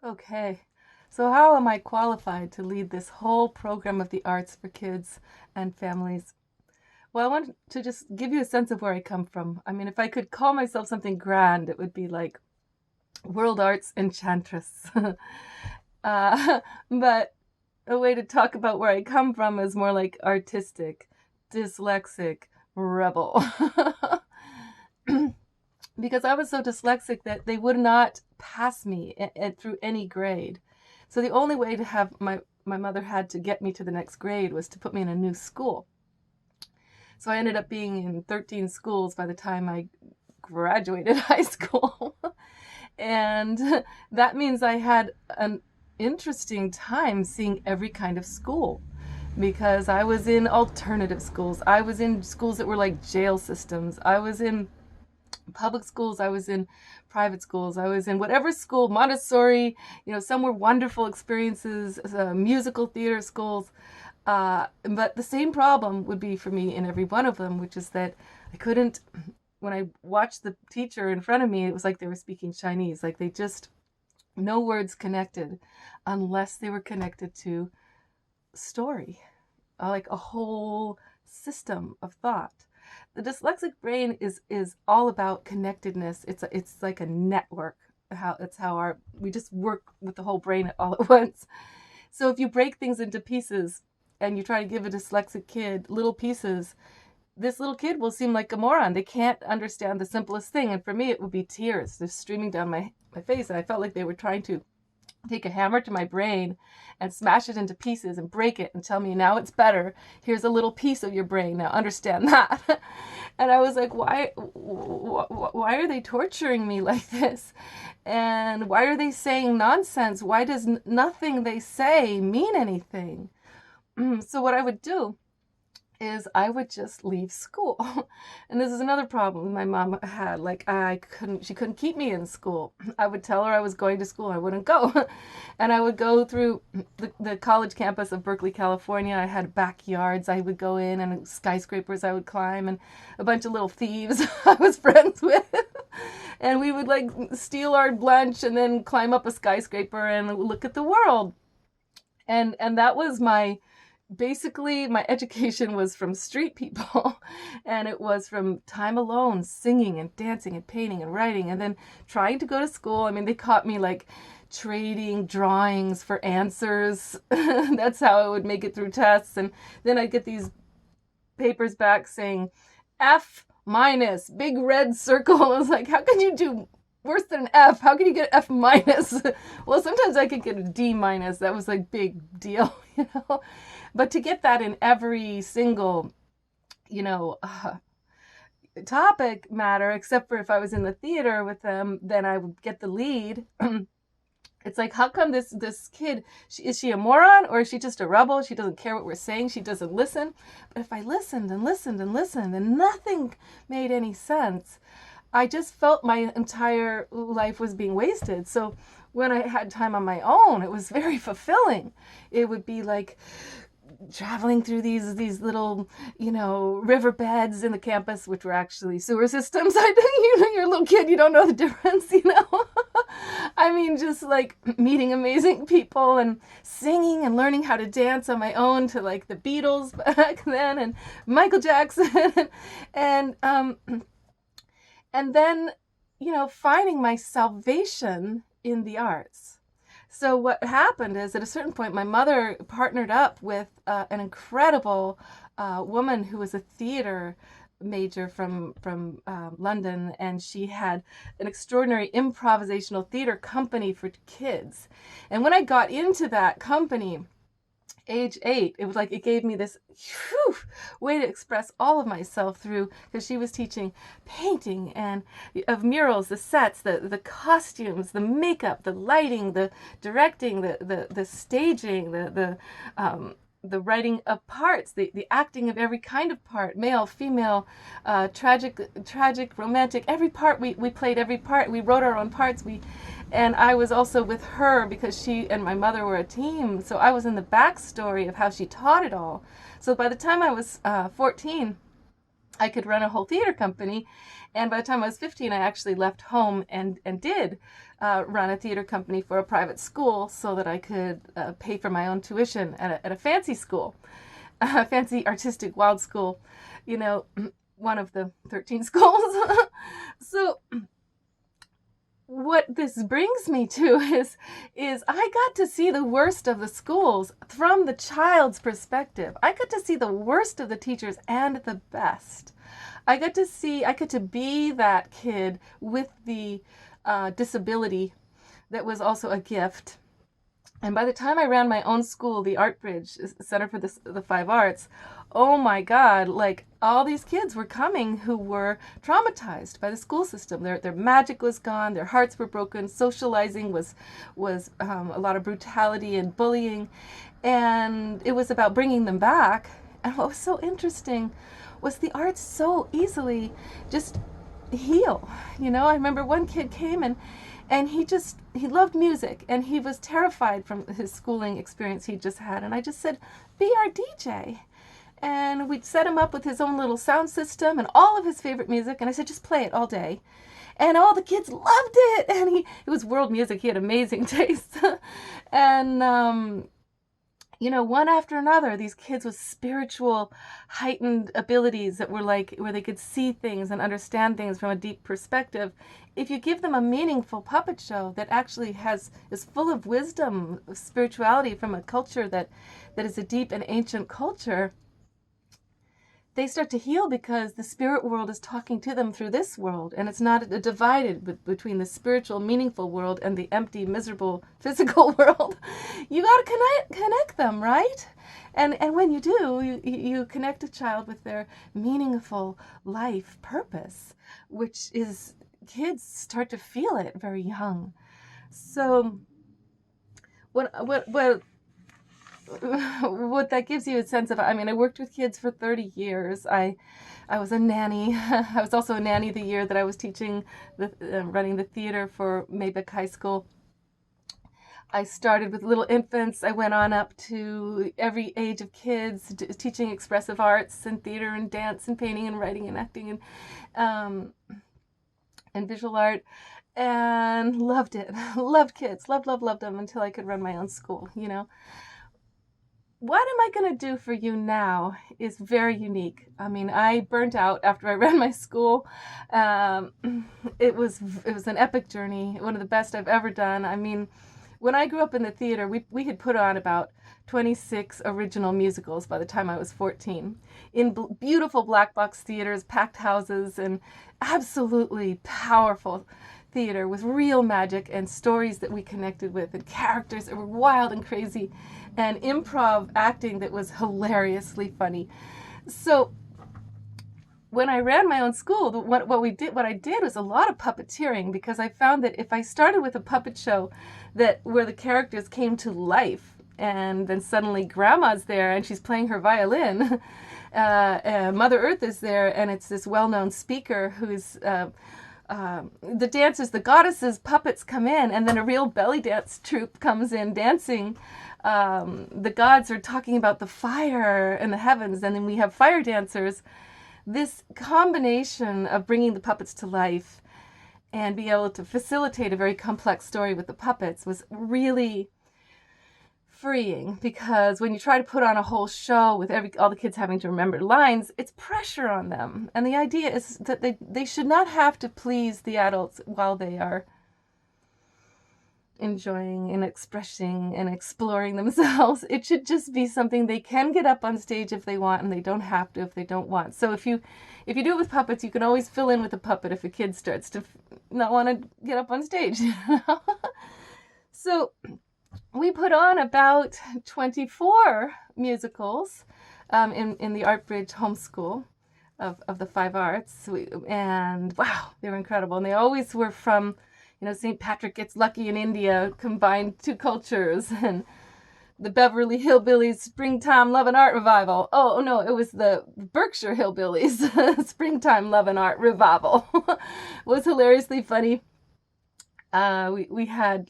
Okay, so how am I qualified to lead this whole program of the arts for kids and families? Well, I want to just give you a sense of where I come from. I mean, if I could call myself something grand, it would be like World Arts Enchantress. uh, but a way to talk about where I come from is more like artistic, dyslexic, rebel. Because I was so dyslexic that they would not pass me through any grade. So the only way to have my mother had to get me to the next grade was to put me in a new school. So I ended up being in 13 schools by the time I graduated high school. And that means I had an interesting time seeing every kind of school because I was in alternative schools. I was in schools that were like jail systems. I was in public schools, I was in private schools, I was in whatever school, Montessori, some were wonderful experiences, musical theater schools. But the same problem would be for me in every one of them, which is that I couldn't, when I watched the teacher in front of me, it was like they were speaking Chinese, like they just, no words connected unless they were connected to story, like a whole system of thought. The dyslexic brain is all about connectedness. It's like a network. How we just work with the whole brain all at once. So if you break things into pieces and you try to give a dyslexic kid little pieces, this little kid will seem like a moron. They can't understand the simplest thing. And for me, it would be tears just streaming down my face. And I felt like they were trying to take a hammer to my brain and smash it into pieces and break it and tell me, now it's better. Here's a little piece of your brain. Now understand that. And I was like, why are they torturing me like this? And why are they saying nonsense? Why does nothing they say mean anything? So what I would do is I would just leave school. And this is another problem my mom had. Like she couldn't keep me in school. I would tell her I was going to school, I wouldn't go. And I would go through the college campus of Berkeley, California. I had backyards I would go in and skyscrapers I would climb and a bunch of little thieves I was friends with. And we would like steal our lunch and then climb up a skyscraper and look at the world. And that was basically my education was from street people, and it was from time alone, singing and dancing and painting and writing, and then trying to go to school. I mean, they caught me like trading drawings for answers. That's how I would make it through tests. And then I'd get these papers back saying F minus, big red circle. I was like, how can you do worse than an F? How can you get F minus? Well, sometimes I could get a D minus. That was like big deal, But to get that in every single, topic matter, except for if I was in the theater with them, then I would get the lead. It's like, how come this kid, is she a moron or is she just a rebel? She doesn't care what we're saying. She doesn't listen. But if I listened and listened and listened and nothing made any sense, I just felt my entire life was being wasted. So when I had time on my own, it was very fulfilling. It would be like traveling through these little, riverbeds in the campus, which were actually sewer systems. You're a little kid, you don't know the difference, I mean, just like meeting amazing people and singing and learning how to dance on my own to like the Beatles back then and Michael Jackson and then, finding my salvation in the arts. So what happened is at a certain point, my mother partnered up with an incredible woman who was a theater major from London, and she had an extraordinary improvisational theater company for kids. And when I got into that company, age 8, it was like it gave me this way to express all of myself through, because she was teaching painting and of murals, the sets, the costumes, the makeup, the lighting, the directing, the staging, the writing of parts, the acting of every kind of part, male, female, tragic, romantic, every part. We played every part. We wrote our own parts. And I was also with her because she and my mother were a team. So I was in the backstory of how she taught it all. So by the time I was 14, I could run a whole theater company. And by the time I was 15, I actually left home and did run a theater company for a private school so that I could pay for my own tuition at a fancy school, a fancy artistic wild school, you know, one of the 13 schools. So what this brings me to is I got to see the worst of the schools from the child's perspective. I got to see the worst of the teachers and the best. I got to be that kid with the disability that was also a gift. And by the time I ran my own school, the Art Bridge Center for the Five Arts, oh my God, like all these kids were coming who were traumatized by the school system. Their magic was gone, their hearts were broken, socializing was a lot of brutality and bullying. And it was about bringing them back. And what was so interesting was the arts so easily just heal. You know, I remember one kid came and he loved music and he was terrified from his schooling experience he just had. And I just said, be our DJ. And we'd set him up with his own little sound system and all of his favorite music. And I said, just play it all day. And all the kids loved it. And it was world music. He had amazing taste. And, you know, one after another, these kids with spiritual heightened abilities that were like where they could see things and understand things from a deep perspective. If you give them a meaningful puppet show that actually is full of wisdom, of spirituality from a culture that is a deep and ancient culture, they start to heal because the spirit world is talking to them through this world, and it's not divided between the spiritual, meaningful world and the empty, miserable, physical world. You got to connect them, right? And when you do, you connect a child with their meaningful life purpose, which is kids start to feel it very young. So what that gives you a sense of, I mean, I worked with kids for 30 years. I was a nanny. I was also a nanny the year that I was teaching, running the theater for Maybeck High School. I started with little infants. I went on up to every age of kids, teaching expressive arts and theater and dance and painting and writing and acting and visual art, and loved it. Loved kids. Loved them until I could run my own school, you know. What am I going to do for you now is very unique. I mean, I burnt out after I ran my school. It was an epic journey, one of the best I've ever done. I mean, when I grew up in the theater, we had put on about 26 original musicals by the time I was 14 in beautiful black box theaters, packed houses, and absolutely powerful theater with real magic and stories that we connected with and characters that were wild and crazy and improv acting that was hilariously funny. So when I ran my own school, what I did was a lot of puppeteering, because I found that if I started with a puppet show where the characters came to life, and then suddenly Grandma's there and she's playing her violin, Mother Earth is there, and it's this well-known speaker who's the dancers, the goddesses, puppets come in, and then a real belly dance troupe comes in dancing. The gods are talking about the fire in the heavens, and then we have fire dancers. This combination of bringing the puppets to life and be able to facilitate a very complex story with the puppets was really freeing, because when you try to put on a whole show with all the kids having to remember lines, it's pressure on them. And the idea is that they should not have to please the adults while they are enjoying and expressing and exploring themselves. It should just be something they can get up on stage if they want, and they don't have to if they don't want. So if you do it with puppets, you can always fill in with a puppet if a kid starts to not want to get up on stage. So we put on about 24 musicals in the Art Bridge homeschool of the Five Arts. And wow, they were incredible. And they always were from, you know, St. Patrick Gets Lucky in India, combined two cultures, and the Beverly Hillbillies Springtime Love and Art Revival. Oh no, it was the Berkshire Hillbillies Springtime Love and Art Revival. It was hilariously funny. We had